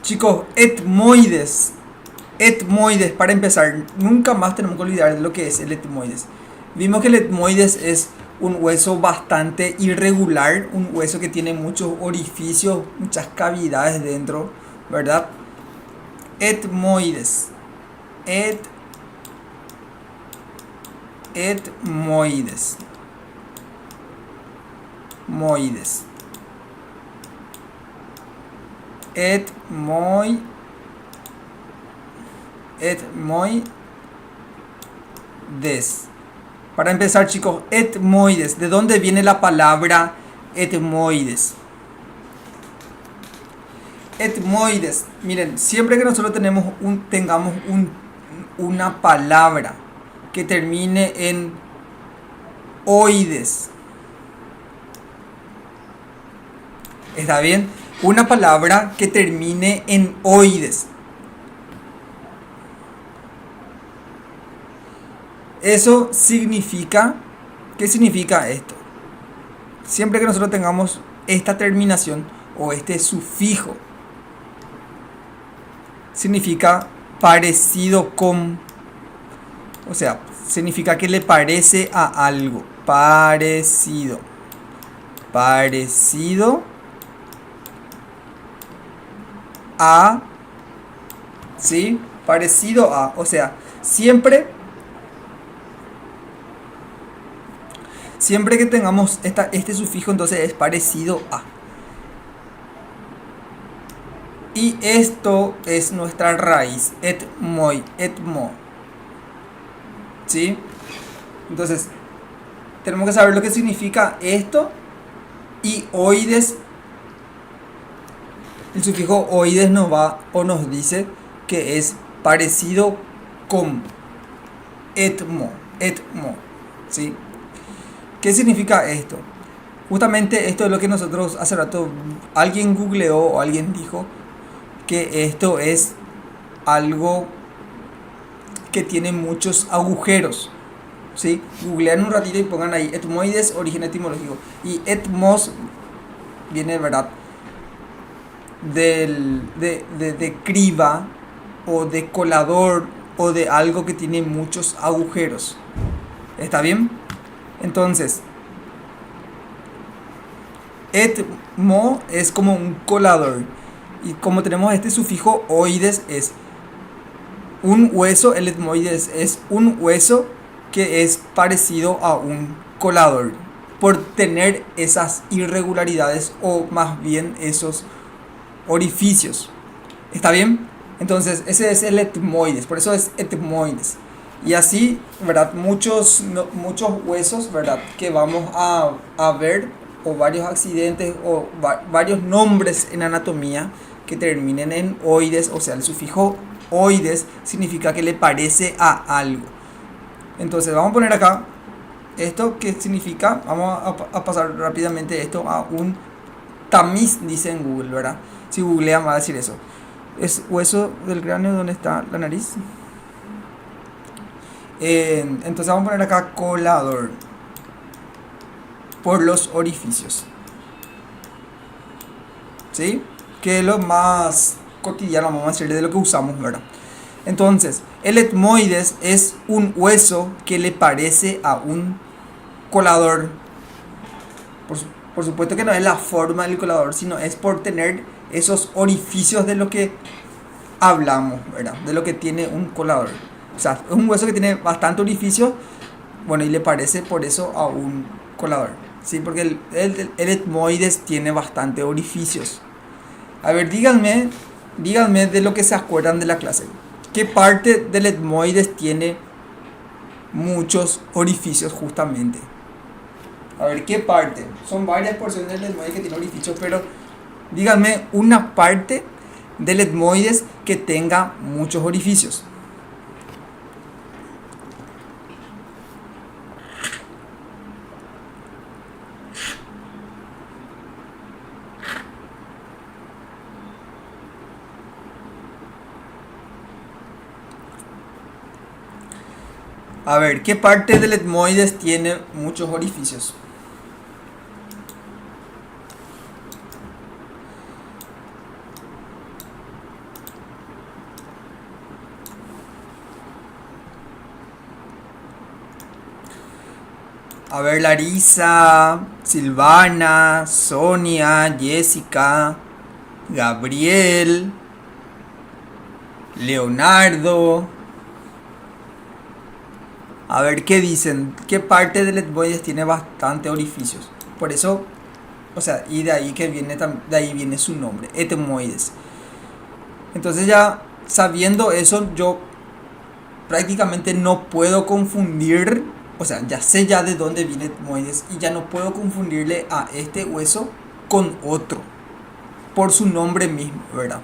Chicos, etmoides. Etmoides, para empezar, nunca más tenemos que olvidar de lo que es el etmoides. Vimos que el etmoides es un hueso bastante irregular, un hueso que tiene muchos orificios, muchas cavidades dentro, ¿verdad? Etmoides. Etmoides. Moides. Etmoides. Para empezar, chicos, etmoides. ¿De dónde viene la palabra etmoides? Etmoides. Miren, siempre que nosotros tengamos una palabra que termine en oides. ¿Está bien? Una palabra que termine en oides. Eso significa... ¿Qué significa esto? Siempre que nosotros tengamos esta terminación o este sufijo, significa parecido con... O sea, significa que le parece a algo. Parecido. Parecido a... ¿Sí? Parecido a... O sea, siempre que tengamos este sufijo, entonces es parecido a. Y esto es nuestra raíz. Etmo. ¿Sí? Entonces, tenemos que saber lo que significa esto. Y oides. El sufijo oides nos va o nos dice que es parecido con. Etmo. ¿Sí? ¿Qué significa esto? Justamente esto es lo que nosotros hace rato alguien googleó o alguien dijo que esto es algo que tiene muchos agujeros. ¿Sí? Googlean un ratito y pongan ahí etmoides, origen etimológico. Y etmos viene, ¿verdad?, de criba o de colador o de algo que tiene muchos agujeros. ¿Está bien? Entonces, etmo es como un colador. Y como tenemos este sufijo oides, es un hueso. El etmoides es un hueso que es parecido a un colador, por tener esas irregularidades o más bien esos orificios. ¿Está bien? Entonces, ese es el etmoides, por eso es etmoides. Y así, ¿verdad? Muchos huesos, ¿verdad?, que vamos a ver, o varios accidentes, o varios nombres en anatomía que terminen en oides, o sea, el sufijo oides significa que le parece a algo. Entonces, vamos a poner acá esto que significa, vamos a pasar rápidamente esto a un tamiz, dice en Google, ¿verdad? Si googlean va a decir eso. Es hueso del cráneo donde está la nariz. Entonces vamos a poner acá colador por los orificios, ¿sí? Que es lo más cotidiano, vamos a decir, de lo que usamos, ¿verdad? Entonces, el etmoides es un hueso que le parece a un colador. Por supuesto que no es la forma del colador, sino es por tener esos orificios de lo que hablamos, ¿verdad? De lo que tiene un colador. O sea, es un hueso que tiene bastante orificio, bueno, y le parece por eso a un colador, ¿sí? Porque el etmoides tiene bastante orificios. A ver, díganme de lo que se acuerdan de la clase. ¿Qué parte del etmoides tiene muchos orificios justamente? A ver, ¿qué parte? Son varias porciones del etmoides que tienen orificios, pero díganme una parte del etmoides que tenga muchos orificios. A ver, ¿qué parte del etmoides tiene muchos orificios? A ver, Larisa, Silvana, Sonia, Jessica, Gabriel, Leonardo. A ver qué dicen. ¿Qué parte del etmoides tiene bastante orificios? Por eso, o sea, y de ahí que viene, de ahí viene su nombre, etmoides. Entonces ya sabiendo eso, yo prácticamente no puedo confundir, o sea, ya sé ya de dónde viene etmoides y ya no puedo confundirle a este hueso con otro por su nombre mismo, ¿verdad?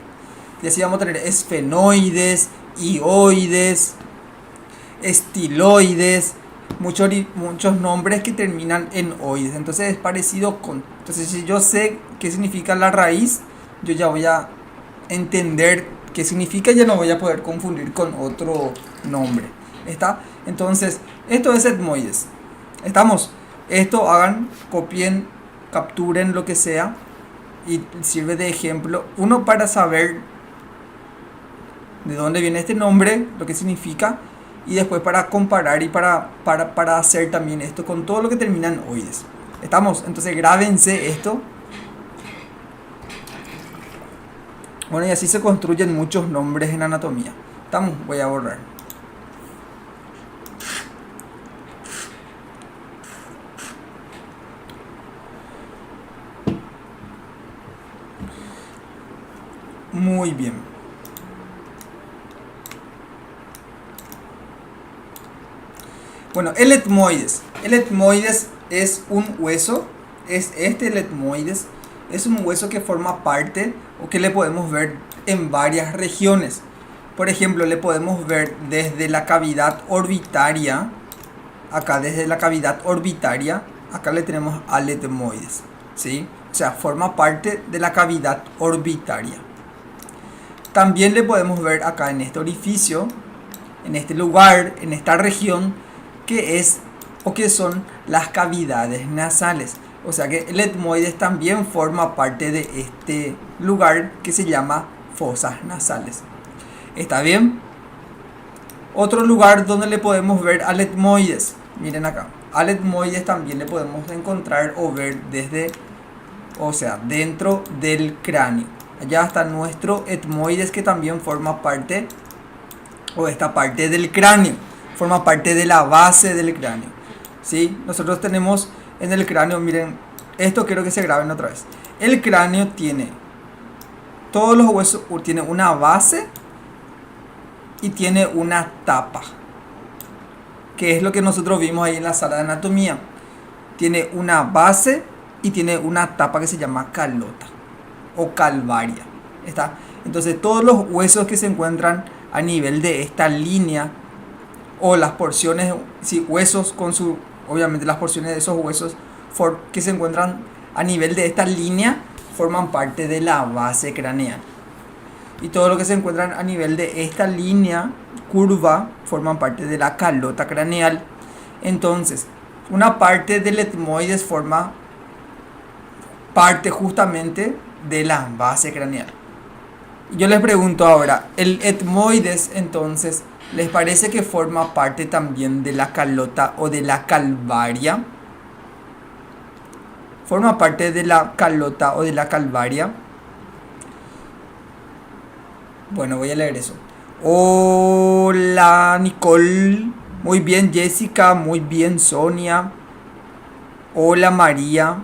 Y así vamos a tener esfenoides, ioides, estiloides, muchos nombres que terminan en oides. Entonces es parecido con... Entonces si yo sé qué significa la raíz, yo ya voy a entender qué significa y ya no voy a poder confundir con otro nombre. ¿Está? Entonces, esto es etmoides. ¿Estamos? Esto hagan, copien, capturen lo que sea y sirve de ejemplo. Uno para saber de dónde viene este nombre, lo que significa, y después para comparar y para hacer también esto con todo lo que termina en oides. ¿Estamos? Entonces grábense esto. Bueno, y así se construyen muchos nombres en anatomía. ¿Estamos? Voy a borrar. Muy bien. Bueno, el etmoides. El etmoides es un hueso. Es este el etmoides. Es un hueso que forma parte o que le podemos ver en varias regiones. Por ejemplo, le podemos ver desde la cavidad orbitaria. Acá desde la cavidad orbitaria. Acá le tenemos al etmoides. ¿Sí? O sea, forma parte de la cavidad orbitaria. También le podemos ver acá en este orificio, en este lugar, en esta región, que es o que son las cavidades nasales. O sea que el etmoides también forma parte de este lugar que se llama fosas nasales. ¿Está bien? Otro lugar donde le podemos ver al etmoides, miren acá, al etmoides también le podemos encontrar o ver desde, o sea, dentro del cráneo. Allá está nuestro etmoides que también forma parte, o esta parte del cráneo, forma parte de la base del cráneo. ¿Sí? Nosotros tenemos en el cráneo, miren, esto quiero que se graben otra vez. El cráneo tiene, todos los huesos, tiene una base y tiene una tapa, que es lo que nosotros vimos ahí en la sala de anatomía. Tiene una base y tiene una tapa que se llama calota o calvaria. ¿Está? Entonces todos los huesos que se encuentran a nivel de esta línea, o las porciones, sí, huesos con su, obviamente las porciones de esos huesos que se encuentran a nivel de esta línea, forman parte de la base craneal. Y todo lo que se encuentran a nivel de esta línea curva forman parte de la calota craneal. Entonces, una parte del etmoides forma parte justamente de la base craneal. Yo les pregunto ahora, ¿el etmoides entonces les parece que forma parte también de la calota o de la calvaria? ¿Forma parte de la calota o de la calvaria? Bueno, voy a leer eso. Hola Nicole, muy bien Jessica, muy bien Sonia. Hola María,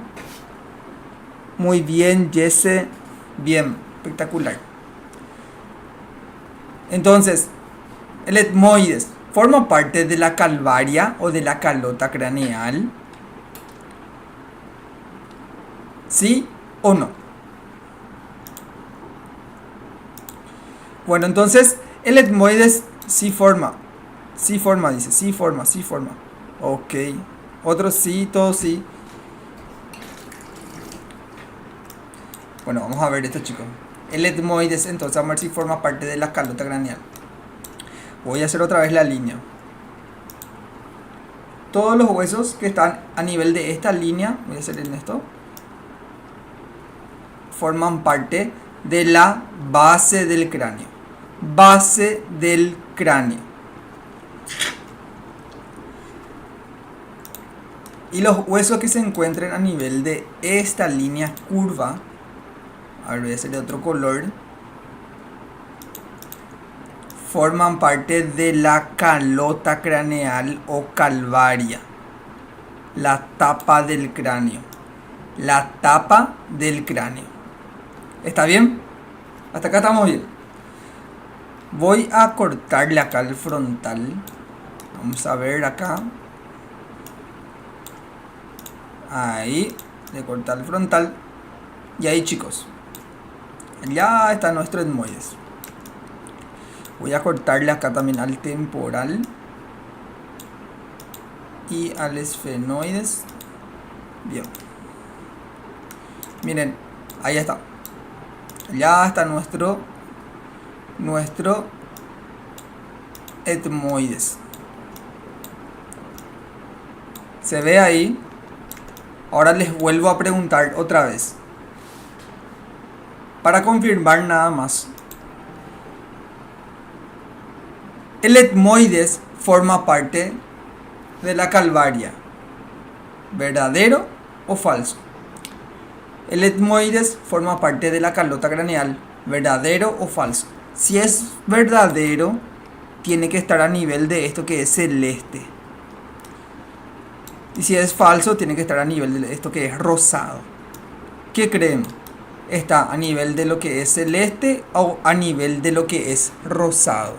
muy bien Jesse, bien, espectacular. Entonces, el etmoides forma parte de la calvaria o de la calota craneal. ¿Sí o no? Bueno, entonces el etmoides sí forma, dice, sí forma. Ok, otros sí, todos sí. Bueno, vamos a ver esto, chicos. El etmoides, entonces, vamos a ver si forma parte de la calota craneal. Voy a hacer otra vez la línea. Todos los huesos que están a nivel de esta línea, voy a hacer en esto, forman parte de la base del cráneo. Base del cráneo. Y los huesos que se encuentren a nivel de esta línea curva, a ver, voy a hacer de otro color, forman parte de la calota craneal o calvaria, la tapa del cráneo. La tapa del cráneo. ¿Está bien? Hasta acá estamos bien. Voy a cortarle acá el frontal. Vamos a ver acá. Ahí. Le cortar el frontal. Y ahí, chicos, ya está nuestro etmoides. Voy a cortarle acá también al temporal y al esfenoides. Bien. Miren, ahí está. Ya está nuestro etmoides. Se ve ahí. Ahora les vuelvo a preguntar otra vez, para confirmar nada más. El etmoides forma parte de la calvaria. ¿Verdadero o falso? El etmoides forma parte de la calota craneal. ¿Verdadero o falso? Si es verdadero, tiene que estar a nivel de esto que es celeste. Y si es falso, tiene que estar a nivel de esto que es rosado. ¿Qué creen? ¿Está a nivel de lo que es celeste o a nivel de lo que es rosado?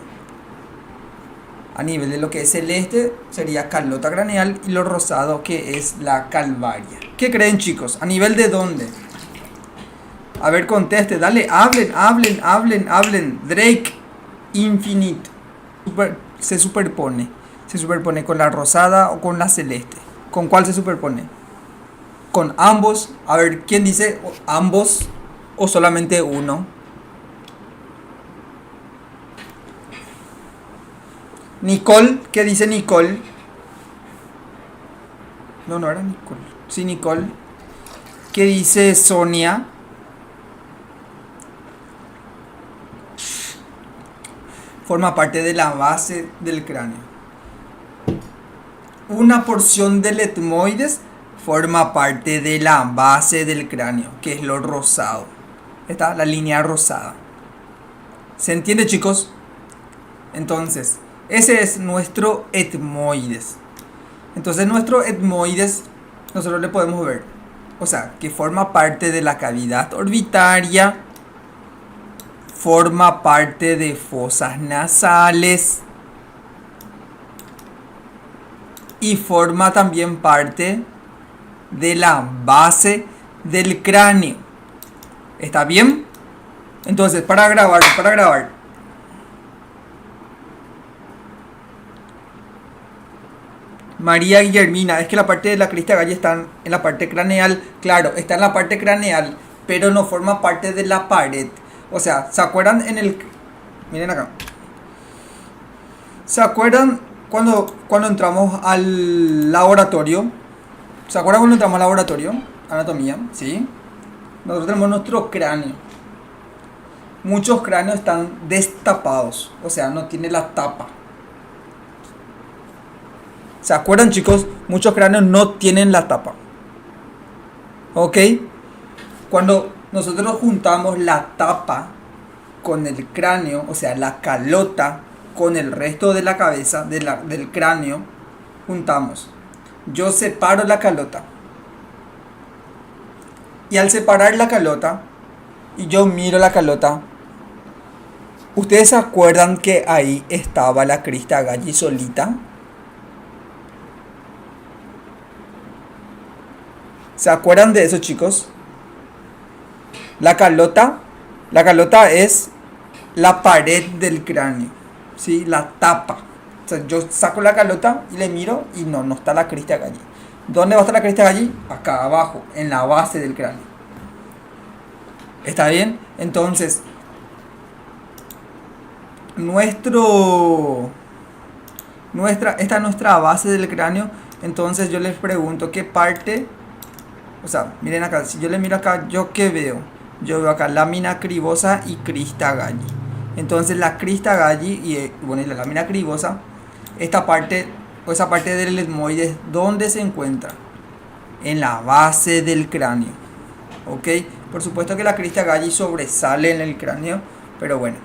A nivel de lo que es celeste sería calota craneal y lo rosado que es la calvaria. ¿Qué creen, chicos? ¿A nivel de dónde? A ver, conteste, dale, hablen. Drake Infinite. Se superpone. ¿Se superpone con la rosada o con la celeste? ¿Con cuál se superpone? Con ambos. A ver, ¿quién dice ambos o solamente uno? Nicole, ¿qué dice Nicole? No era Nicole. Sí, Nicole. ¿Qué dice Sonia? Forma parte de la base del cráneo. Una porción del etmoides forma parte de la base del cráneo, que es lo rosado. Está la línea rosada. ¿Se entiende, chicos? Entonces, ese es nuestro etmoides. Entonces, nuestro etmoides nosotros le podemos ver, o sea, que forma parte de la cavidad orbitaria, forma parte de fosas nasales y forma también parte de la base del cráneo. ¿Está bien? Entonces, para grabar. María Guillermina, es que la parte de la crista galli está en la parte craneal. Claro, está en la parte craneal, pero no forma parte de la pared. O sea, ¿se acuerdan en el... Miren acá. ¿Se acuerdan cuando entramos al laboratorio? ¿Se acuerdan cuando entramos al laboratorio? Anatomía, ¿sí? Nosotros tenemos nuestro cráneo. Muchos cráneos están destapados, o sea, no tiene la tapa. ¿Se acuerdan, chicos? Muchos cráneos no tienen la tapa. ¿Ok? Cuando nosotros juntamos la tapa con el cráneo, o sea, la calota con el resto de la cabeza, del cráneo, juntamos. Yo separo la calota. Y al separar la calota, y yo miro la calota, ¿ustedes se acuerdan que ahí estaba la crista galli solita? ¿Se acuerdan de eso, chicos? La calota es la pared del cráneo, ¿sí? La tapa. O sea, yo saco la calota y le miro y no está la crista galli. ¿Dónde va a estar la crista galli? Acá abajo, en la base del cráneo. ¿Está bien? Entonces, esta es nuestra base del cráneo. Entonces yo les pregunto qué parte, o sea, miren acá, si yo le miro acá, ¿yo qué veo? Yo veo acá lámina cribosa y crista galli. Entonces la crista galli y la lámina cribosa, esta parte o esa parte del etmoides, ¿dónde se encuentra? en la base del cráneo. ¿Ok? Por supuesto que la crista Galli sobresale en el cráneo, pero bueno,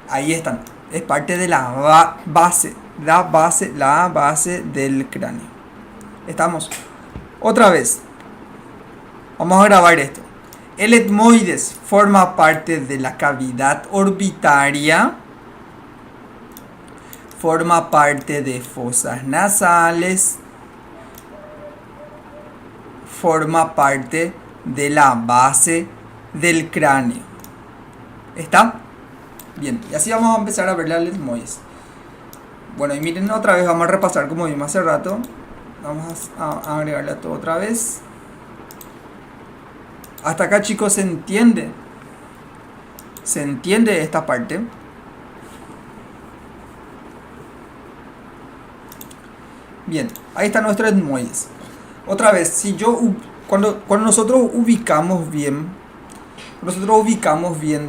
ahí están. Es parte de la base del cráneo. Estamos. Otra vez. Vamos a grabar esto. El etmoides forma parte de la cavidad orbitaria. Forma parte de fosas nasales. Forma parte de la base del cráneo. ¿Está? Bien, y así vamos a empezar a ver al etmoides. Bueno, y miren otra vez, vamos a repasar como vimos hace rato. Vamos a agregarle a todo otra vez. Hasta acá, chicos, se entiende. Se entiende esta parte. Bien, ahí está nuestro etmoides. Otra vez, si yo cuando nosotros ubicamos bien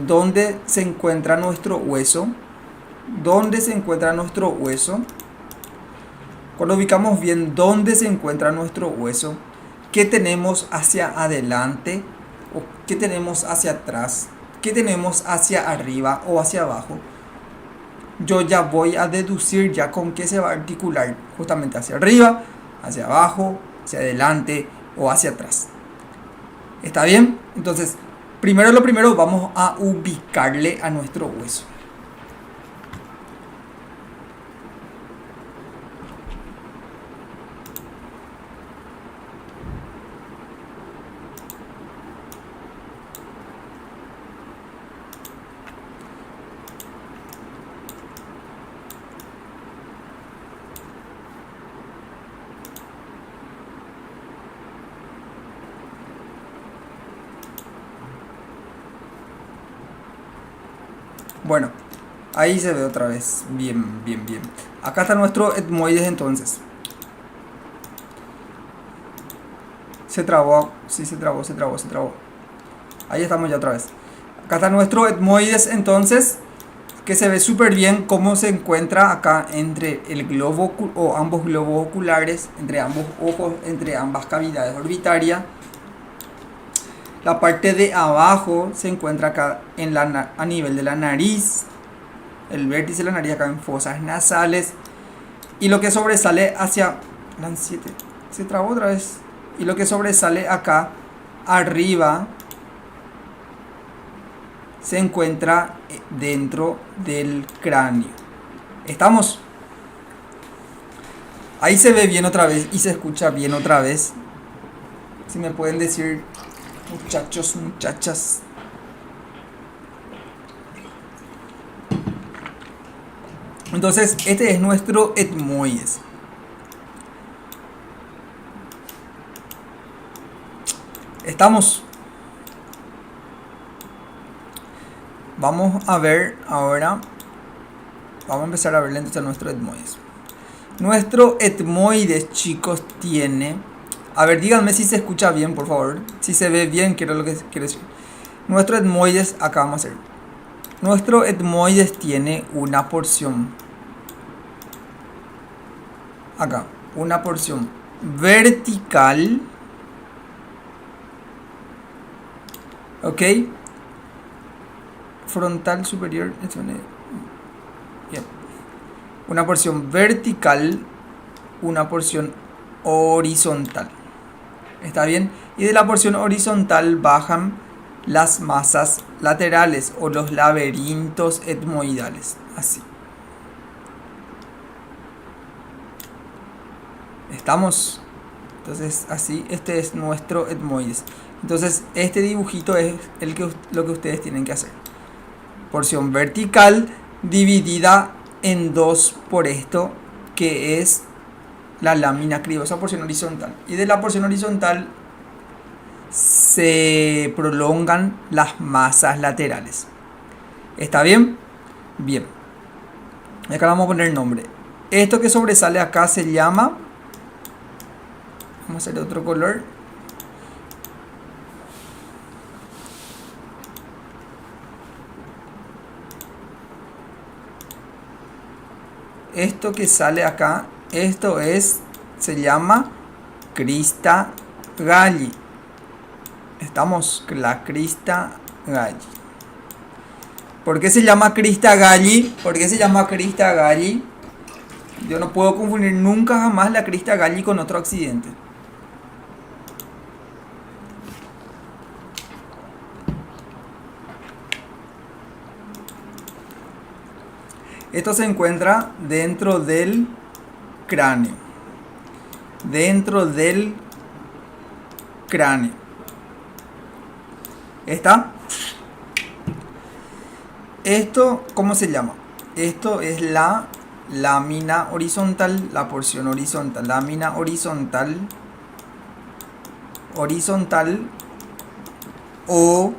dónde se encuentra nuestro hueso, cuando ubicamos bien dónde se encuentra nuestro hueso, qué tenemos hacia adelante o qué tenemos hacia atrás, qué tenemos hacia arriba o hacia abajo, yo ya voy a deducir ya con qué se va a articular, justamente hacia arriba, hacia abajo, hacia adelante o hacia atrás. ¿Está bien? Entonces, lo primero vamos a ubicarle a nuestro hueso. Bueno, ahí se ve otra vez. Bien. Acá está nuestro etmoides entonces. Se trabó. Sí, se trabó. Ahí estamos ya otra vez. Acá está nuestro etmoides entonces, que se ve súper bien cómo se encuentra acá entre el globo o ambos globos oculares, entre ambos ojos, entre ambas cavidades orbitarias. La parte de abajo se encuentra acá a nivel de la nariz, el vértice de la nariz acá en fosas nasales, y lo que sobresale hacia se trabó otra vez, y lo que sobresale acá arriba se encuentra dentro del cráneo. ¿Estamos? Ahí se ve bien otra vez y se escucha bien otra vez. Si me pueden decir, muchachos, muchachas. Entonces, este es nuestro etmoides. ¿Estamos? Vamos a ver ahora. Vamos a empezar a ver entonces nuestro etmoides. Nuestro etmoides, chicos, tiene... A ver, díganme si se escucha bien, por favor. Si se ve bien, quiero lo que quiero decir. Nuestro etmoides, acá vamos a hacer. Nuestro etmoides tiene una porción. Acá, una porción vertical. ¿Ok? Frontal superior. Bien. Una porción vertical, una porción horizontal. ¿Está bien? Y de la porción horizontal bajan las masas laterales o los laberintos etmoidales. Así. ¿Estamos? Entonces, así, este es nuestro etmoides. Entonces, este dibujito es lo que ustedes tienen que hacer. Porción vertical dividida en dos por esto, que es la lámina cribosa, porción horizontal. Y de la porción horizontal se prolongan las masas laterales. ¿Está bien? Bien. Y acá vamos a poner nombre. Esto que sobresale acá se llama... Vamos a hacer otro color. Esto que sale acá, se llama crista galli. Estamos, la crista galli. ¿Por qué se llama crista galli? ¿Por qué se llama crista galli? Yo no puedo confundir nunca jamás la crista galli con otro accidente. Esto se encuentra dentro del cráneo. Dentro del cráneo. ¿Está? Esto, ¿cómo se llama? Esto es la lámina horizontal, la porción horizontal. Lámina horizontal. Horizontal. O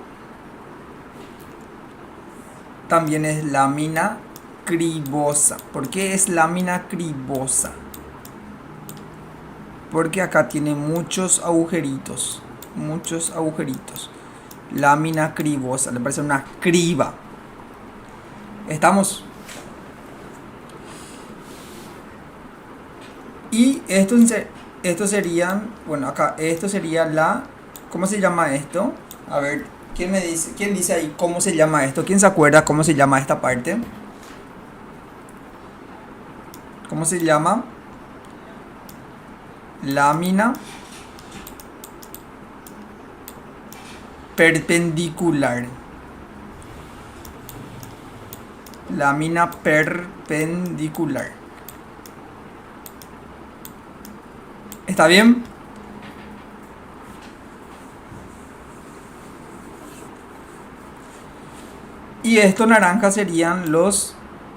también es lámina cribosa. ¿Por qué es lámina cribosa? Porque acá tiene muchos agujeritos. Muchos agujeritos. Lámina cribosa. Le parece una criba. ¿Estamos? Y esto serían, bueno, acá esto sería la, ¿cómo se llama esto? A ver, ¿quién dice ahí cómo se llama esto? ¿Quién se acuerda cómo se llama esta parte? ¿Cómo se llama? Lámina perpendicular. Lámina perpendicular. ¿Está bien? Y esto naranja serían los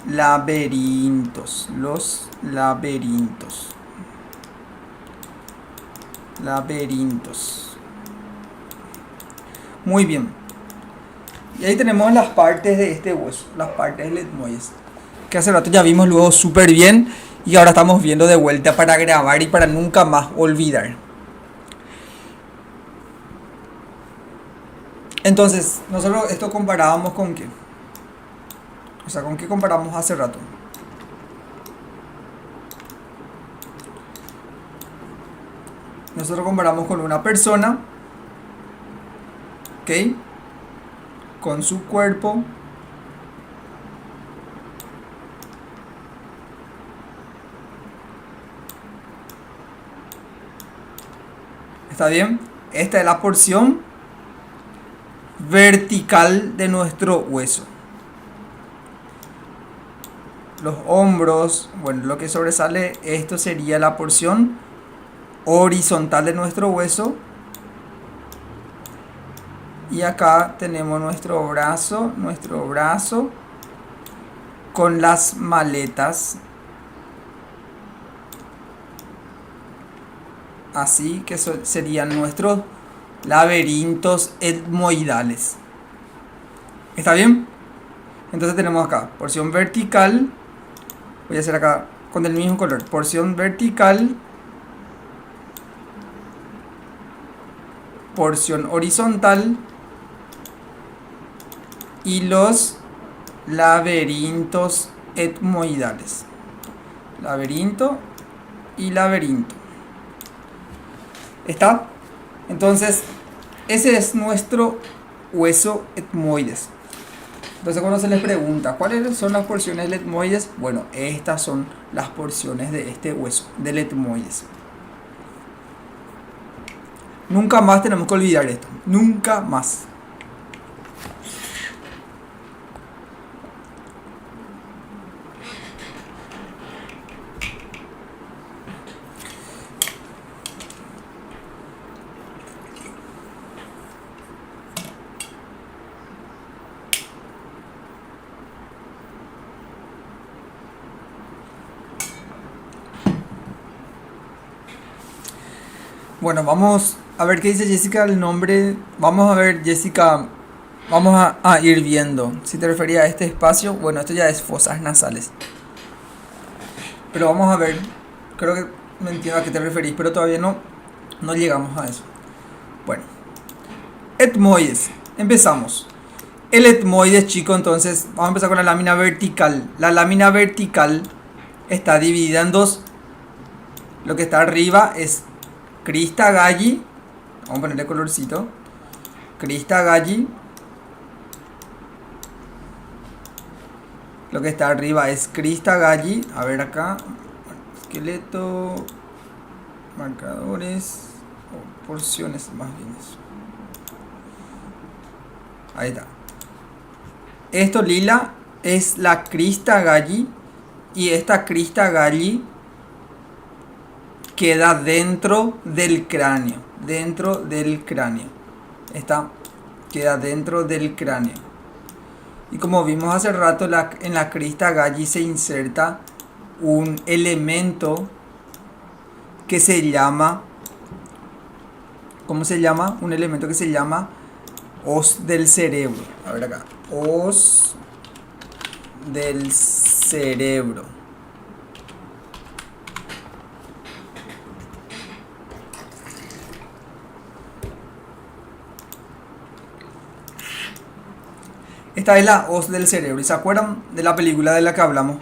laberintos. Los laberintos. Laberintos. Muy bien. Y ahí tenemos las partes de este hueso. Las partes del etmoides. Que hace rato ya vimos luego súper bien. Y ahora estamos viendo de vuelta para grabar y para nunca más olvidar. Entonces, nosotros esto comparábamos con qué. O sea, ¿con qué comparamos hace rato? Nosotros comparamos con una persona, ¿ok? Con su cuerpo. ¿Está bien? Esta es la porción vertical de nuestro hueso. Los hombros, bueno, lo que sobresale, esto sería la porción horizontal de nuestro hueso. Y acá tenemos nuestro brazo con las maletas. Así que serían nuestros laberintos etmoidales. ¿Está bien? Entonces tenemos acá porción vertical. Voy a hacer acá con el mismo color. Porción vertical. Porción horizontal. Y los laberintos etmoidales. Laberinto y laberinto. ¿Está? Entonces, ese es nuestro hueso etmoides. Entonces, cuando se les pregunta cuáles son las porciones del etmoides, bueno, estas son las porciones de este hueso, del etmoides. Nunca más tenemos que olvidar esto. Nunca más. Bueno, vamos a ver qué dice Jessica el nombre. Vamos a ver, Jessica, vamos a ir viendo. Si te refería a este espacio, bueno, esto ya es fosas nasales. Pero vamos a ver, creo que me entiendo a qué te referís, pero todavía no llegamos a eso. Bueno, etmoides, empezamos. El etmoides, chico, entonces vamos a empezar con la lámina vertical. La lámina vertical está dividida en dos. Lo que está arriba es crista galli, vamos a ponerle colorcito, crista galli, lo que está arriba es crista galli, a ver acá, esqueleto, marcadores, o porciones más bien eso. Ahí está. Esto lila es la crista galli y esta crista galli queda dentro del cráneo, esta queda dentro del cráneo. Y como vimos hace rato, en la crista galli se inserta un elemento que se llama, ¿cómo se llama? Un elemento que se llama os del cerebro. A ver acá, os del cerebro. Esta es la os del cerebro. ¿Y se acuerdan de la película de la que hablamos?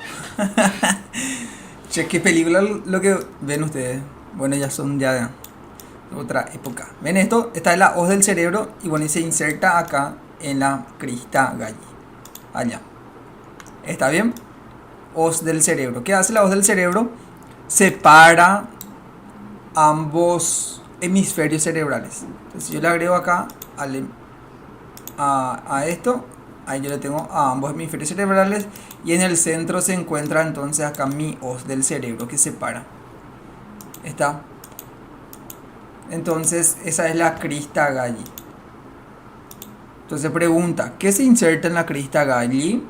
Che, qué película lo que ven ustedes. Bueno, ya son ya de otra época. ¿Ven esto? Esta es la os del cerebro y bueno, y se inserta acá en la crista galli. Allá. ¿Está bien? Os del cerebro. ¿Qué hace la os del cerebro? Separa ambos hemisferios cerebrales. Entonces yo le agrego acá a esto. Ahí yo le tengo a ambos hemisferios cerebrales y en el centro se encuentra entonces acá mi os del cerebro que separa. ¿Está? Entonces esa es la crista galli. Entonces pregunta, ¿qué se inserta en la crista galli?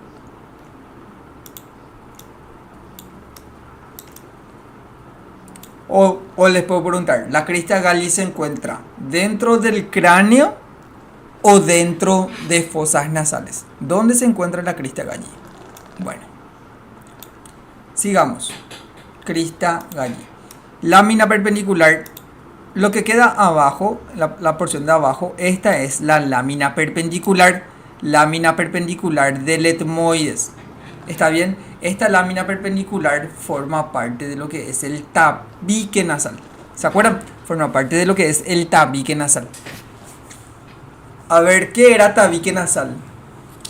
O les puedo preguntar, ¿la crista galli se encuentra dentro del cráneo o dentro de fosas nasales? ¿Dónde se encuentra la crista galli? Bueno, sigamos. Crista galli. Lámina perpendicular. Lo que queda abajo, la porción de abajo, esta es la lámina perpendicular del etmoides. ¿Está bien? Esta lámina perpendicular forma parte de lo que es el tabique nasal. ¿Se acuerdan? Forma parte de lo que es el tabique nasal. A ver, ¿qué era tabique nasal?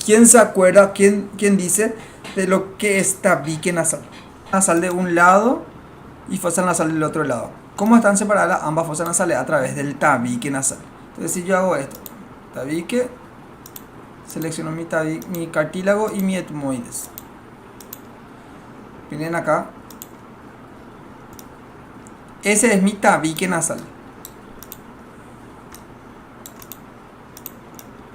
¿Quién se acuerda? ¿Quién dice de lo que es tabique nasal? Nasal de un lado y fosa nasal del otro lado. ¿Cómo están separadas ambas fosas nasales? A través del tabique nasal. Entonces si yo hago esto, tabique, selecciono mi cartílago y mi etmoides. Miren acá. Ese es mi tabique nasal.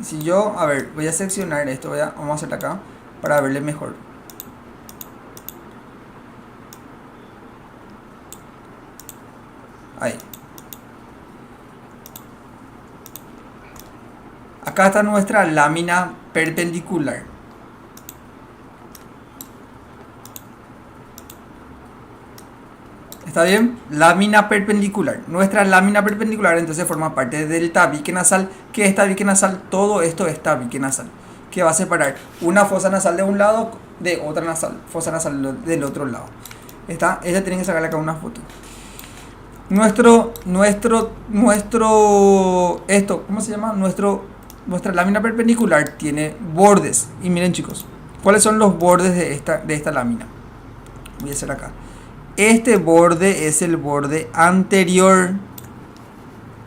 Si yo, a ver, voy a seleccionar esto, vamos a hacerlo acá para verle mejor. Ahí. Acá está nuestra lámina perpendicular. ¿Está bien? Lámina perpendicular. Nuestra lámina perpendicular entonces forma parte del tabique nasal. ¿Qué es tabique nasal? Todo esto es tabique nasal, que va a separar una fosa nasal de un lado de otra fosa nasal del otro lado. ¿Está? Ella tiene que sacarle acá una foto. Esto, ¿cómo se llama? Nuestra lámina perpendicular tiene bordes. Y miren chicos, ¿cuáles son los bordes de esta lámina? Voy a hacer acá. Este borde es el borde anterior.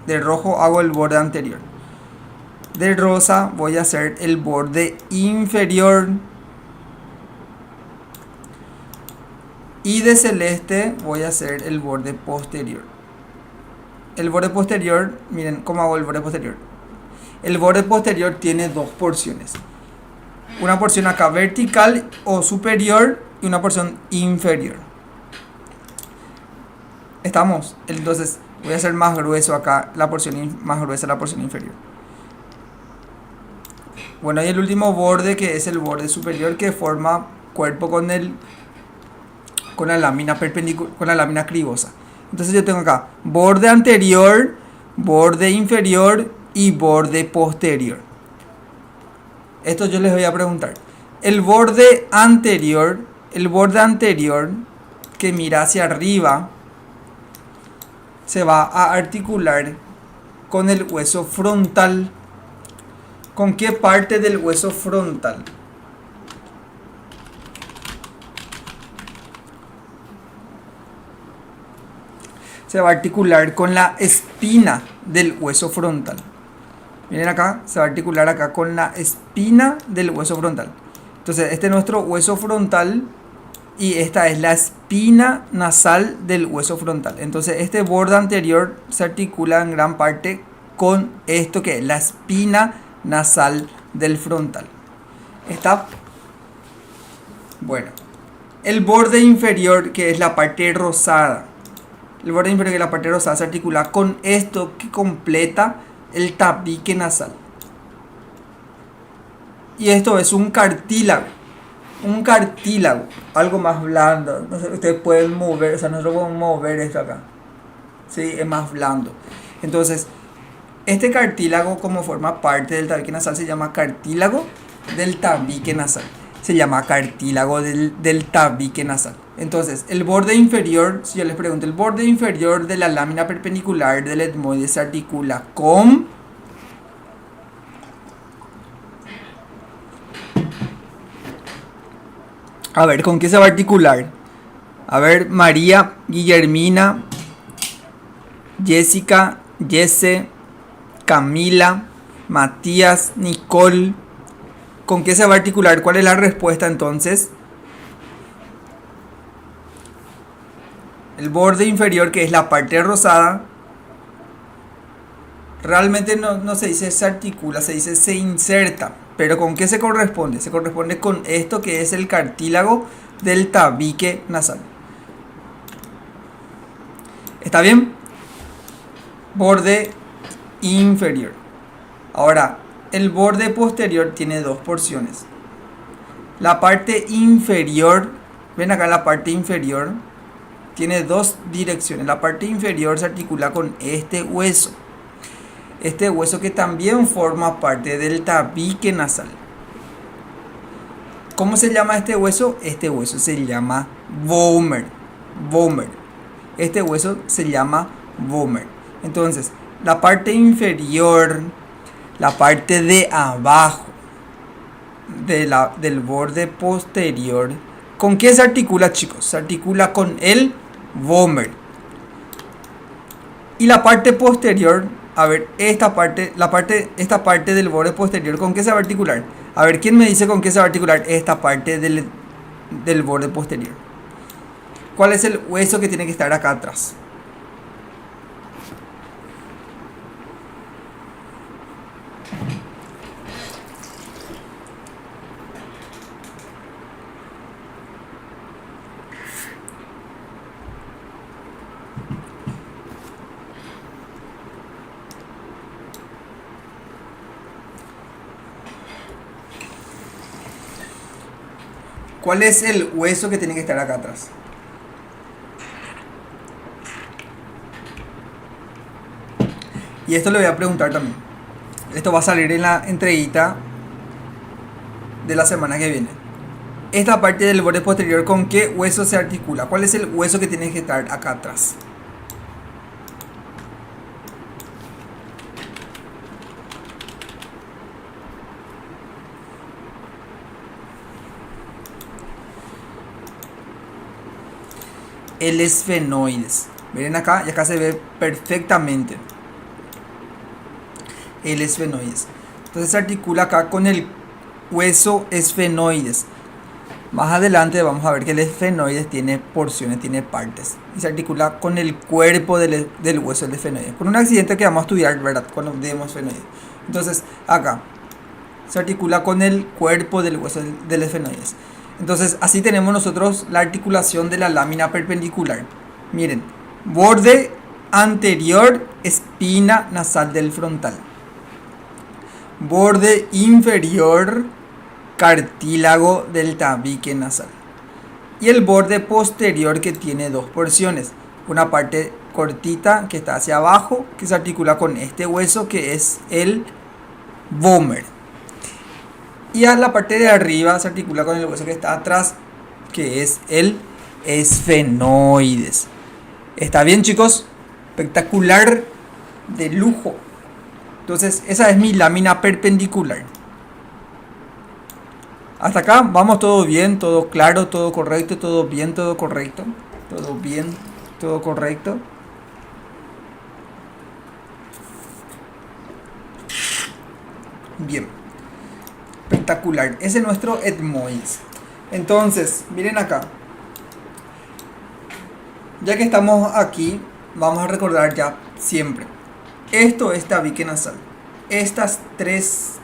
De rojo hago el borde anterior. De rosa voy a hacer el borde inferior. Y de celeste voy a hacer el borde posterior. El borde posterior, miren cómo hago el borde posterior. El borde posterior tiene dos porciones. Una porción acá vertical o superior y una porción inferior. ¿Estamos? Entonces voy a hacer más grueso acá la porción más gruesa, la porción inferior. Bueno, y el último borde que es el borde superior que forma cuerpo con la lámina perpendicular, con la lámina cribosa. Entonces yo tengo acá borde anterior, borde inferior y borde posterior. Esto yo les voy a preguntar. El borde anterior que mira hacia arriba se va a articular con el hueso frontal. ¿Con qué parte del hueso frontal? Se va a articular con la espina del hueso frontal. Miren acá, se va a articular acá con la espina del hueso frontal. Entonces, este es nuestro hueso frontal y esta es la espina nasal del hueso frontal. Entonces, este borde anterior se articula en gran parte con esto que es la espina nasal del frontal. ¿Está? Bueno, el borde inferior, que es la parte rosada. El borde inferior, que es la parte rosada, se articula con esto que completa el tabique nasal. Y esto es un cartílago. Un cartílago, algo más blando. No sé, ustedes pueden mover, o sea, nosotros podemos mover esto acá. Sí, es más blando. Entonces, este cartílago, como forma parte del tabique nasal, se llama cartílago del tabique nasal. Se llama cartílago del tabique nasal. Entonces, el borde inferior, si yo les pregunto, el borde inferior de la lámina perpendicular del etmoide se articula con... A ver, ¿con qué se va a articular? A ver, María, Guillermina, Jessica, Jesse, Camila, Matías, Nicole. ¿Con qué se va a articular? ¿Cuál es la respuesta entonces? El borde inferior, que es la parte rosada, realmente no se dice se articula, se dice se inserta. Pero ¿con qué se corresponde? Se corresponde con esto que es el cartílago del tabique nasal. ¿Está bien? Borde inferior. Ahora, el borde posterior tiene dos porciones. La parte inferior, ven acá, la parte inferior tiene dos direcciones. La parte inferior se articula con este hueso. Este hueso que también forma parte del tabique nasal. ¿Cómo se llama este hueso? Este hueso se llama vomer. Vomer. Este hueso se llama vomer. Entonces, la parte inferior, la parte de abajo del borde posterior, ¿con qué se articula, chicos? Se articula con el vomer. Y la parte posterior, a ver, esta parte del borde posterior, ¿con qué se va a articular? A ver, ¿quién me dice con qué se va a articular esta parte del borde posterior? ¿Cuál es el hueso que tiene que estar acá atrás? ¿Cuál es el hueso que tiene que estar acá atrás? Y esto le voy a preguntar también. Esto va a salir en la entreguita de la semana que viene. Esta parte del borde posterior, ¿con qué hueso se articula? ¿Cuál es el hueso que tiene que estar acá atrás? El esfenoides. Miren acá, y acá se ve perfectamente el esfenoides. Entonces se articula acá con el hueso esfenoides. Más adelante vamos a ver que el esfenoides tiene porciones, tiene partes. Y se articula con el cuerpo del hueso del esfenoides. Con un accidente que vamos a estudiar, ¿verdad? Cuando vemos esfenoides. Entonces acá se articula con el cuerpo del hueso del esfenoides. Entonces, así tenemos nosotros la articulación de la lámina perpendicular. Miren, borde anterior, espina nasal del frontal. Borde inferior, cartílago del tabique nasal. Y el borde posterior, que tiene dos porciones. Una parte cortita que está hacia abajo, que se articula con este hueso que es el vomer. Y a la parte de arriba se articula con el hueso que está atrás, que es el esfenoides. ¿Está bien, chicos? espectacular, de lujo. Entonces esa es mi lámina perpendicular. Hasta acá vamos todo bien, todo claro, todo correcto, todo bien, todo correcto. Todo bien, todo correcto. Bien. Espectacular. Ese es nuestro etmoides. Entonces, miren acá. Ya que estamos aquí, vamos a recordar ya siempre. Esto es tabique nasal. Estos tres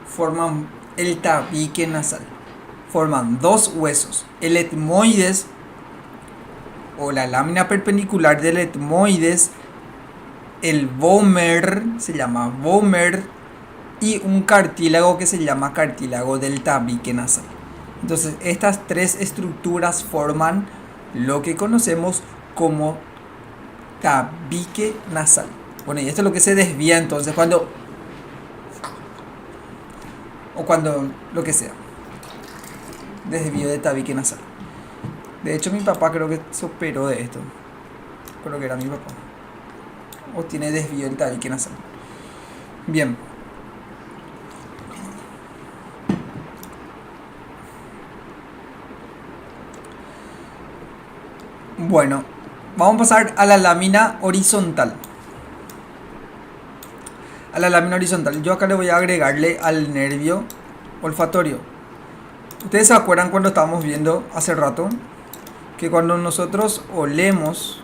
forman el tabique nasal. Forman dos huesos. El etmoides o la lámina perpendicular del etmoides, el vomer, se llama vomer, y un cartílago que se llama cartílago del tabique nasal. Entonces estas tres estructuras forman lo que conocemos como tabique nasal. Bueno, y esto es lo que se desvía entonces cuando lo que sea, desvío de tabique nasal. De hecho mi papá creo que se operó de esto. Creo que era mi papá. O tiene desvío del tabique nasal. Bien. Bueno, vamos a pasar a la lámina horizontal. A la lámina horizontal. Yo acá le voy a agregarle al nervio olfatorio. ¿Ustedes se acuerdan cuando estábamos viendo hace rato? Que cuando nosotros olemos...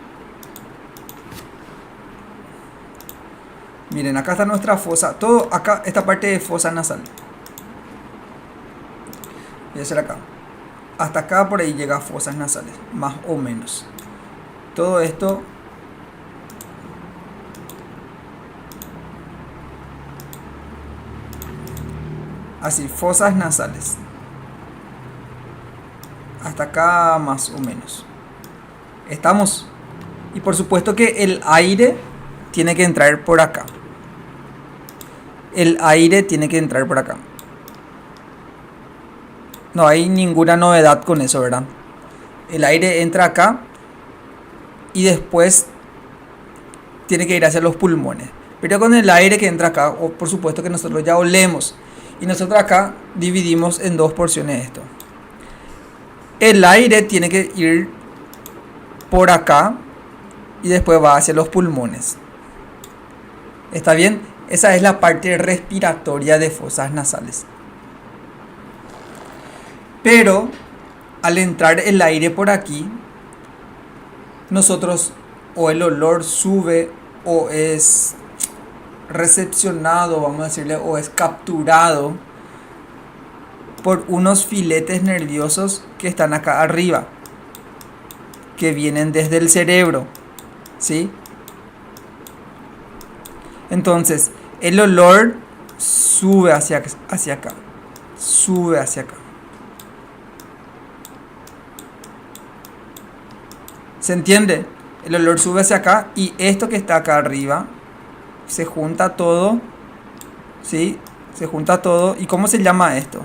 Miren, acá está nuestra fosa. Todo acá, esta parte de fosa nasal. Voy a hacer acá. Hasta acá por ahí llega fosas nasales, más o menos. Todo esto así, fosas nasales. Hasta acá más o menos. ¿Estamos? Y por supuesto que el aire tiene que entrar por acá. El aire tiene que entrar por acá. No hay ninguna novedad con eso, ¿verdad? El aire entra acá y después tiene que ir hacia los pulmones. Pero con el aire que entra acá, o por supuesto que nosotros ya olemos. Y nosotros acá dividimos en dos porciones esto. El aire tiene que ir por acá y después va hacia los pulmones. ¿Está bien? Esa es la parte respiratoria de fosas nasales. Pero al entrar el aire por aquí, nosotros o el olor sube o es recepcionado, vamos a decirle, o es capturado por unos filetes nerviosos que están acá arriba, que vienen desde el cerebro, ¿sí? Entonces, el olor sube hacia acá, sube hacia acá. ¿Se entiende? El olor sube hacia acá y esto que está acá arriba se junta todo, ¿sí? Se junta todo. ¿Y cómo se llama esto?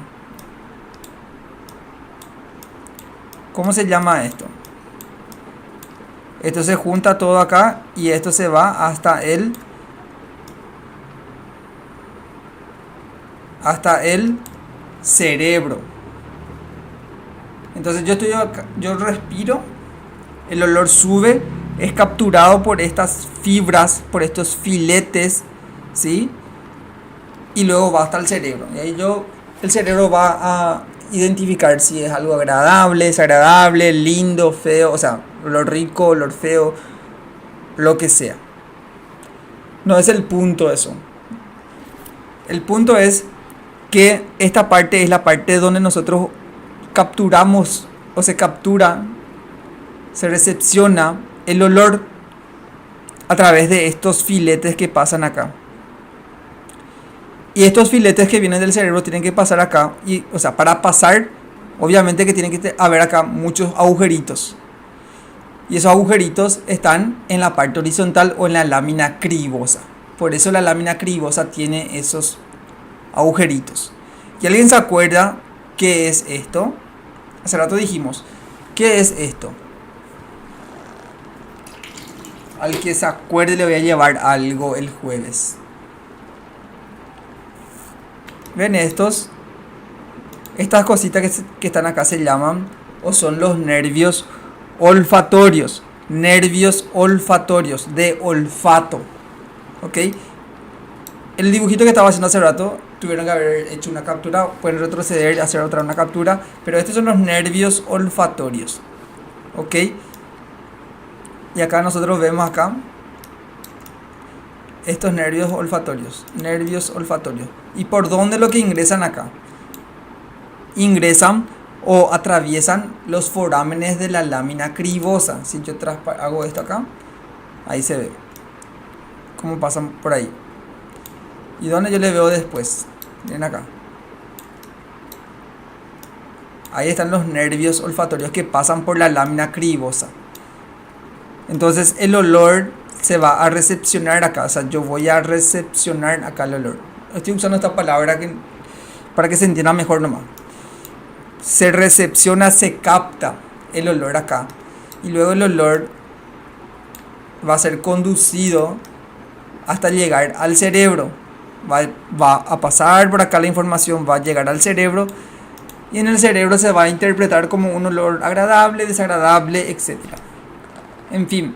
¿Cómo se llama esto? Esto se junta todo acá y esto se va hasta el cerebro. Entonces yo respiro, el olor sube, es capturado por estas fibras, por estos filetes, ¿sí? Y luego va hasta el cerebro. Y ahí el cerebro va a identificar si es algo agradable, desagradable, lindo, feo, o sea, olor rico, olor feo, lo que sea. No es el punto eso. El punto es que esta parte es la parte donde nosotros capturamos o se captura, se recepciona el olor a través de estos filetes que pasan acá. Y estos filetes que vienen del cerebro tienen que pasar acá. Y, o sea, para pasar, obviamente que tienen que haber acá muchos agujeritos. Y esos agujeritos están en la parte horizontal o en la lámina cribosa. Por eso la lámina cribosa tiene esos agujeritos. ¿Y alguien se acuerda qué es esto? Hace rato dijimos, ¿qué es esto? Al que se acuerde le voy a llevar algo el jueves. ¿Ven estos? Estas cositas que están acá se llaman o son los nervios olfatorios. Nervios olfatorios, de olfato. ¿Ok? El dibujito que estaba haciendo hace rato, tuvieron que haber hecho una captura. Pueden retroceder y hacer otra una captura. Pero estos son los nervios olfatorios. ¿Ok? Y acá nosotros vemos acá estos nervios olfatorios. Nervios olfatorios. ¿Y por dónde lo que ingresan acá? Ingresan o atraviesan los forámenes de la lámina cribosa. Si yo hago esto acá, ahí se ve cómo pasan por ahí. ¿Y dónde yo le veo después? Miren acá. Ahí están los nervios olfatorios que pasan por la lámina cribosa. Entonces el olor se va a recepcionar acá. O sea, yo voy a recepcionar acá el olor. Estoy usando esta palabra para que se entienda mejor nomás. Se recepciona, se capta el olor acá. Y luego el olor va a ser conducido hasta llegar al cerebro. Va a pasar por acá la información, va a llegar al cerebro. Y en el cerebro se va a interpretar como un olor agradable, desagradable, etc. En fin,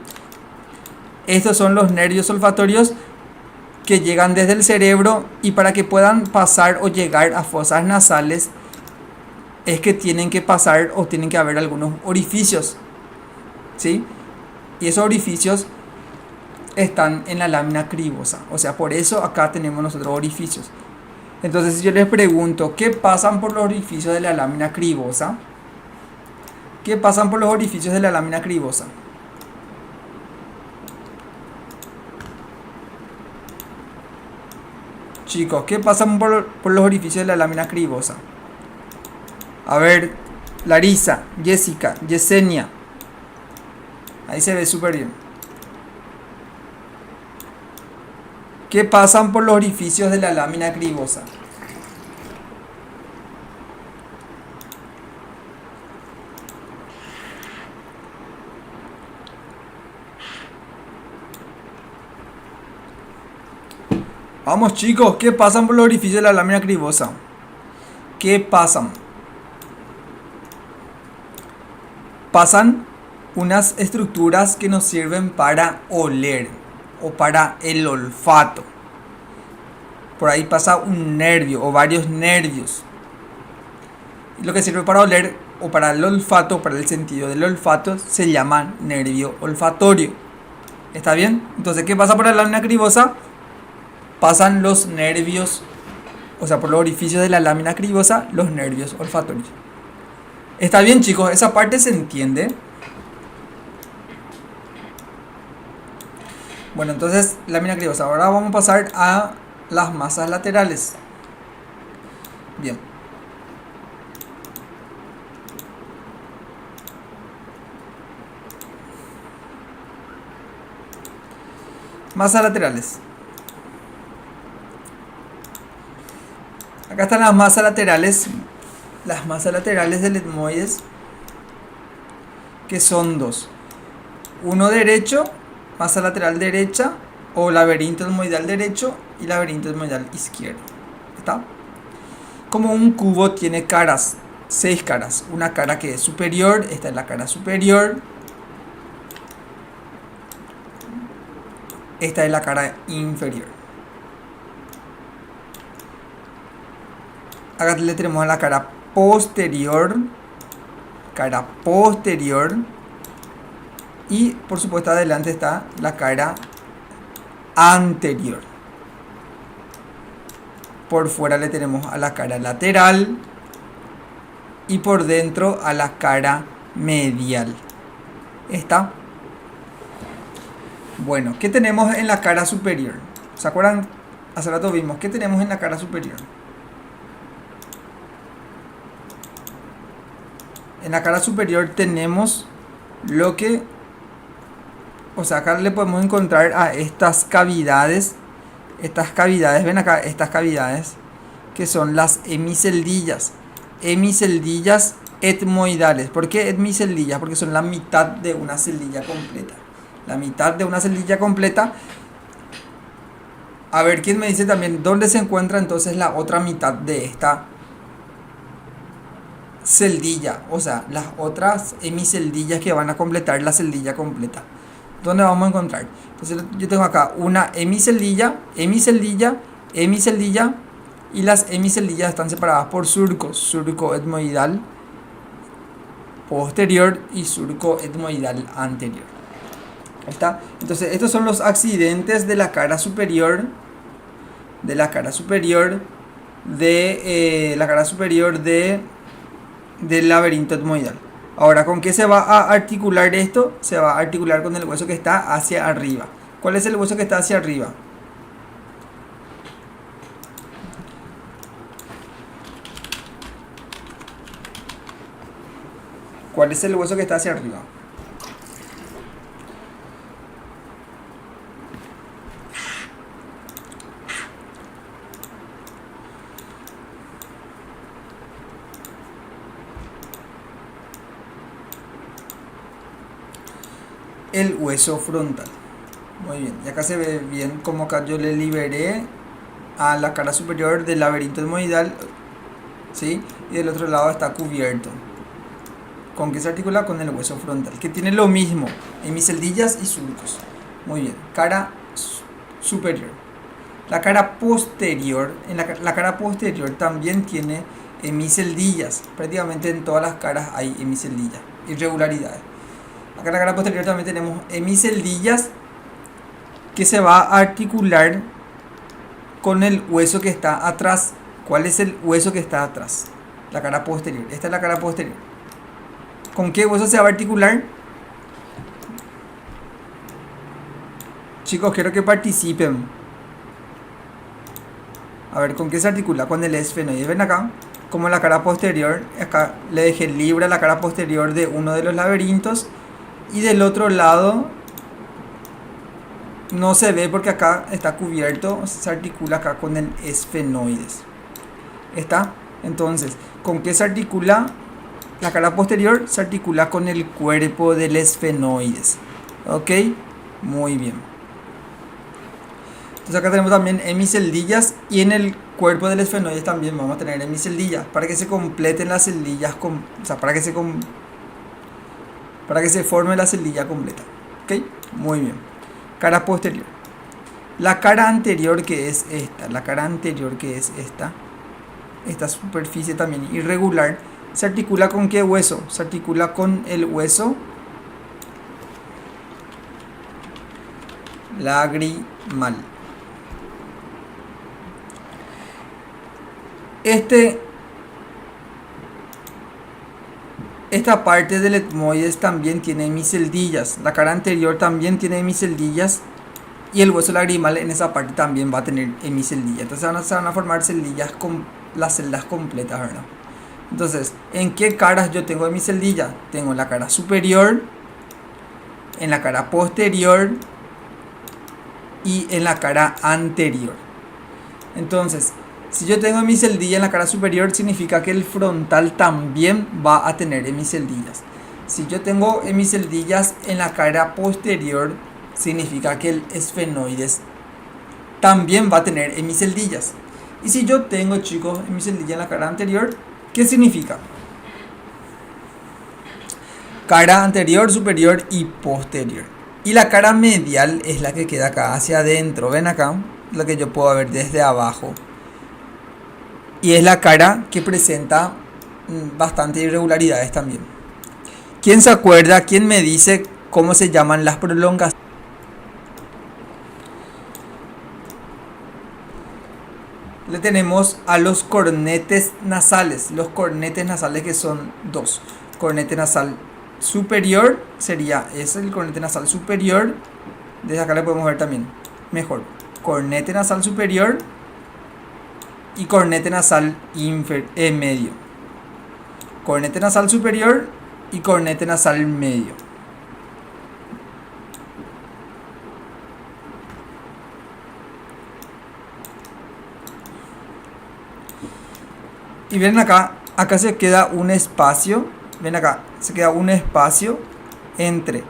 estos son los nervios olfatorios que llegan desde el cerebro, y para que puedan pasar o llegar a fosas nasales es que tienen que pasar o tienen que haber algunos orificios, ¿sí? Y esos orificios están en la lámina cribosa, o sea, por eso acá tenemos nosotros orificios. Entonces, si yo les pregunto, ¿qué pasan por los orificios de la lámina cribosa? ¿Qué pasan por los orificios de la lámina cribosa? Chicos, ¿qué pasan por los orificios de la lámina cribosa? A ver, Larisa, Jessica, Yesenia. Ahí se ve súper bien. ¿Qué pasan por los orificios de la lámina cribosa? Vamos chicos, ¿qué pasan por los orificios de la lámina cribosa? ¿Qué pasan? Pasan unas estructuras que nos sirven para oler o para el olfato. Por ahí pasa un nervio o varios nervios. Y lo que sirve para oler o para el olfato, para el sentido del olfato, se llama nervio olfatorio. ¿Está bien? Entonces, ¿qué pasa por la lámina cribosa? Pasan los nervios, o sea, por los orificios de la lámina cribosa, los nervios olfatorios. ¿Está bien, chicos? Esa parte se entiende. Bueno, entonces, lámina cribosa. Ahora vamos a pasar a las masas laterales. Bien. Masas laterales. Acá están las masas laterales. Las masas laterales del etmoides, que son dos. Uno derecho, masa lateral derecha, o laberinto etmoidal derecho y laberinto etmoidal izquierdo. ¿Está? Como un cubo tiene caras, 6 caras. Una cara que es superior, esta es la cara superior. Esta es la cara inferior. Acá le tenemos a la cara posterior, y por supuesto adelante está la cara anterior. Por fuera le tenemos a la cara lateral y por dentro a la cara medial. ¿Está? Bueno, ¿qué tenemos en la cara superior? ¿Se acuerdan? Hace rato vimos, ¿qué tenemos en la cara superior? En la cara superior tenemos lo que, o sea, acá le podemos encontrar a estas cavidades, ven acá, estas cavidades, que son las hemiceldillas etmoidales. ¿Por qué hemiceldillas? Porque son la mitad de una celdilla completa. la mitad de una celdilla completa. A ver, ¿quién me dice también dónde se encuentra entonces la otra mitad de esta celdilla? O sea, las otras hemiceldillas que van a completar la celdilla completa. ¿Dónde vamos a encontrar? Entonces yo tengo acá una hemiceldilla, hemiceldilla, hemiceldilla, y las hemiceldillas están separadas por surcos. Surco etmoidal posterior y surco etmoidal anterior. Ahí está. Entonces estos son los accidentes de la cara superior, de la cara superior del laberinto etmoidal. Ahora, ¿con qué se va a articular esto? Se va a articular con el hueso que está hacia arriba. ¿Cuál es el hueso que está hacia arriba? ¿Cuál es el hueso que está hacia arriba? El hueso frontal. Muy bien, y acá se ve bien como acá yo le liberé a la cara superior del laberinto etmoidal, ¿sí? Y del otro lado está cubierto. ¿Con qué se articula? Con el hueso frontal, que tiene lo mismo, hemiceldillas y surcos. Muy bien, cara superior. La cara posterior, la cara posterior también tiene hemiceldillas. Prácticamente en todas las caras hay hemiceldillas, irregularidades. Acá en la cara posterior también tenemos hemiceldillas que se va a articular con el hueso que está atrás. ¿Cuál es el hueso que está atrás? La cara posterior. Esta es la cara posterior. ¿Con qué hueso se va a articular? Chicos, quiero que participen. A ver, ¿con qué se articula? Con el esfenoide. ¿Ven acá? Como la cara posterior. Acá le dejé libre la cara posterior de uno de los laberintos. Y del otro lado no se ve porque acá está cubierto. Se articula acá con el esfenoides. ¿Está? Entonces, ¿con qué se articula? La cara posterior se articula con el cuerpo del esfenoides. ¿Ok? Muy bien. Entonces acá tenemos también hemiceldillas. Y en el cuerpo del esfenoides también vamos a tener hemiceldillas. Para que se completen las celdillas. O sea, para que se forme la celdilla completa. ¿Ok? Muy bien. Cara posterior. La cara anterior, que es esta. La cara anterior, que es esta. Esta superficie también irregular. ¿Se articula con qué hueso? Se articula con el hueso lagrimal. Esta parte del etmoides también tiene hemiceldillas. La cara anterior también tiene hemiceldillas. Y el hueso lagrimal en esa parte también va a tener hemiceldillas. Entonces se van a formar celdillas con las celdas completas, ¿verdad? Entonces, ¿en qué caras yo tengo hemiceldilla? Tengo en la cara superior, en la cara posterior y en la cara anterior. Entonces, si yo tengo hemiceldilla en la cara superior, significa que el frontal también va a tener hemiceldillas. Si yo tengo hemiceldillas en la cara posterior, significa que el esfenoides también va a tener hemiceldillas. Y si yo tengo, chicos, hemiceldilla en la cara anterior, ¿qué significa? Cara anterior, superior y posterior. Y la cara medial es la que queda acá hacia adentro. ¿Ven acá? Lo que yo puedo ver desde abajo. Y es la cara que presenta bastante irregularidades también. ¿Quién se acuerda? ¿Quién me dice cómo se llaman las prolongaciones? Le tenemos a los cornetes nasales. Los cornetes nasales, que son dos. Cornete nasal superior es el cornete nasal superior. Desde acá le podemos ver también mejor. Cornete nasal superior y cornete nasal medio. Cornete nasal superior y cornete nasal medio. Y ven acá se queda un espacio. Ven acá, se queda un espacio entre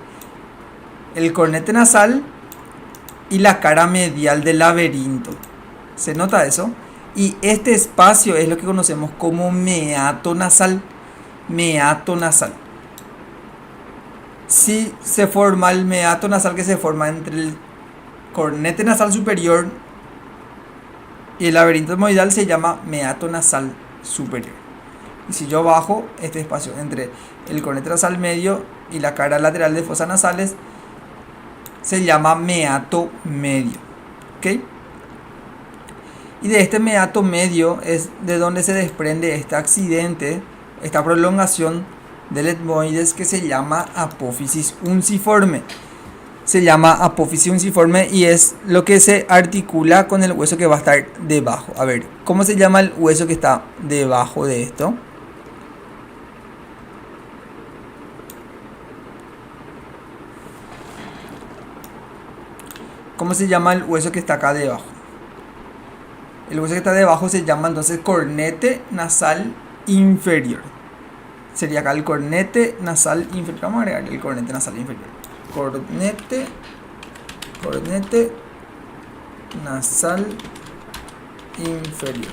el cornete nasal y la cara medial del laberinto. ¿Se nota eso? Y este espacio es lo que conocemos como meato nasal. Meato nasal. Si se forma el meato nasal, que se forma entre el cornete nasal superior y el laberinto etmoidal, se llama meato nasal superior. Y si yo bajo este espacio entre el cornete nasal medio y la cara lateral de fosas nasales, se llama meato medio. ¿Ok? Y de este meato medio es de donde se desprende este accidente, esta prolongación del etmoides, que se llama apófisis unciforme. Se llama apófisis unciforme y es lo que se articula con el hueso que va a estar debajo. A ver, ¿cómo se llama el hueso que está debajo de esto? ¿Cómo se llama el hueso que está acá debajo? El hueso que está debajo se llama entonces cornete nasal inferior. Sería acá el cornete nasal inferior. Vamos a agregar el cornete nasal inferior. Cornete nasal inferior.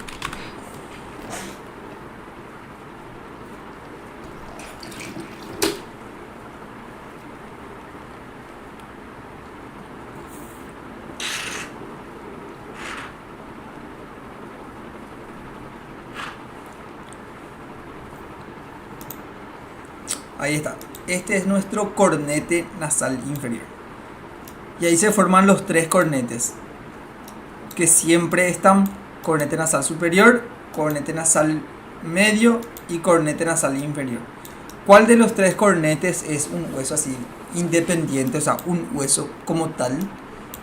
Ahí está. Este es nuestro cornete nasal inferior. Y ahí se forman los tres cornetes, que siempre están: cornete nasal superior, cornete nasal medio y cornete nasal inferior. ¿Cuál de los tres cornetes es un hueso así independiente, o sea, un hueso como tal?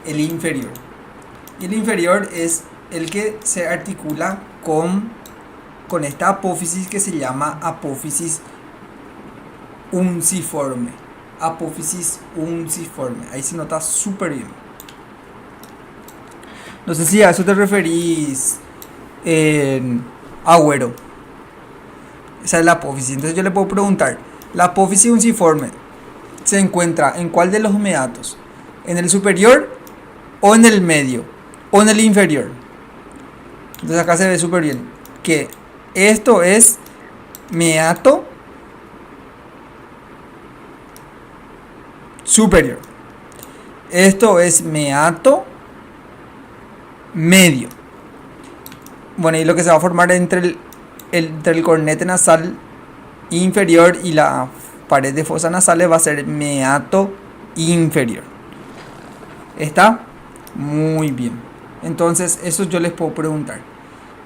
El inferior. Y el inferior es el que se articula con esta apófisis que se llama apófisis unciforme. Apófisis unciforme. Ahí se nota súper bien. No sé si a eso te referís, Agüero. Esa es la apófisis. Entonces yo le puedo preguntar: ¿la apófisis unciforme se encuentra en cuál de los meatos? ¿En el superior o en el medio o en el inferior? Entonces acá se ve súper bien que esto es meato superior. Esto es meato medio. Bueno, y lo que se va a formar entre el cornete nasal inferior y la pared de fosas nasales va a ser meato inferior. ¿Está? Muy bien. Entonces, eso yo les puedo preguntar.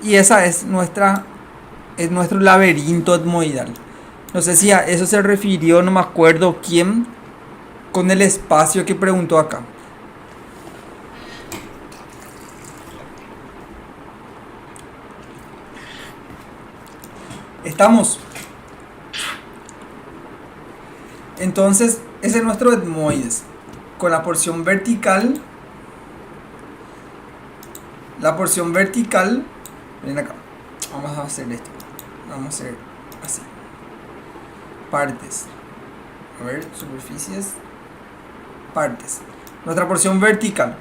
Y esa es nuestro laberinto etmoidal. No sé si a eso se refirió, no me acuerdo quién, con el espacio que preguntó acá. ¿Estamos? Entonces, ese es nuestro etmoides, con la porción vertical. La porción vertical, ven acá, vamos a hacer esto, vamos a hacer así, partes, a ver, superficies, partes. Nuestra porción vertical,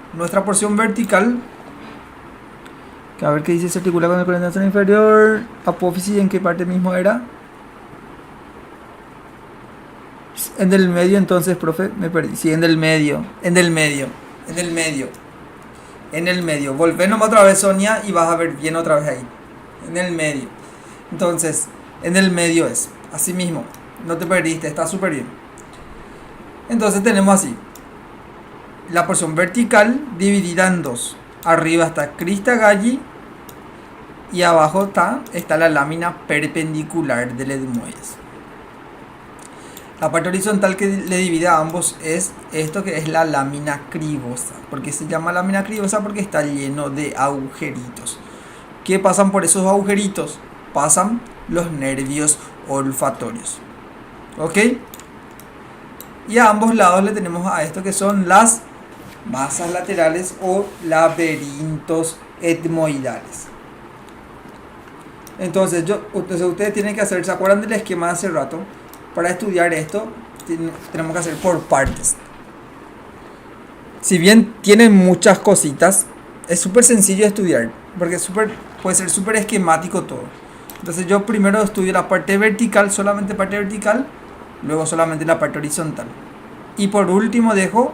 que a ver qué dice, se articula con el cornete nasal inferior. Apófisis, ¿en qué parte mismo era? En el medio, entonces, profe, me perdí. Sí, en el medio. Volvé nomás otra vez, Sonia, y vas a ver bien otra vez ahí. En el medio. Entonces, en el medio es así mismo. No te perdiste, está súper bien. Entonces tenemos así la porción vertical dividida en dos. Arriba está crista galli y abajo está la lámina perpendicular del etmoides. La parte horizontal que le divide a ambos es esto, que es la lámina cribosa. ¿Por qué se llama lámina cribosa? Porque está lleno de agujeritos. ¿Qué pasan por esos agujeritos? Pasan los nervios olfatorios. ¿Ok? Y a ambos lados le tenemos a esto que son las masas laterales o laberintos etmoidales. Entonces, ustedes tienen que hacer, ¿se acuerdan del esquema de hace rato? Para estudiar esto tenemos que hacer por partes. Si bien tienen muchas cositas, es súper sencillo de estudiar, porque puede ser súper esquemático todo. Entonces yo primero estudio la parte vertical, solamente parte vertical, luego solamente la parte horizontal. Y por último dejo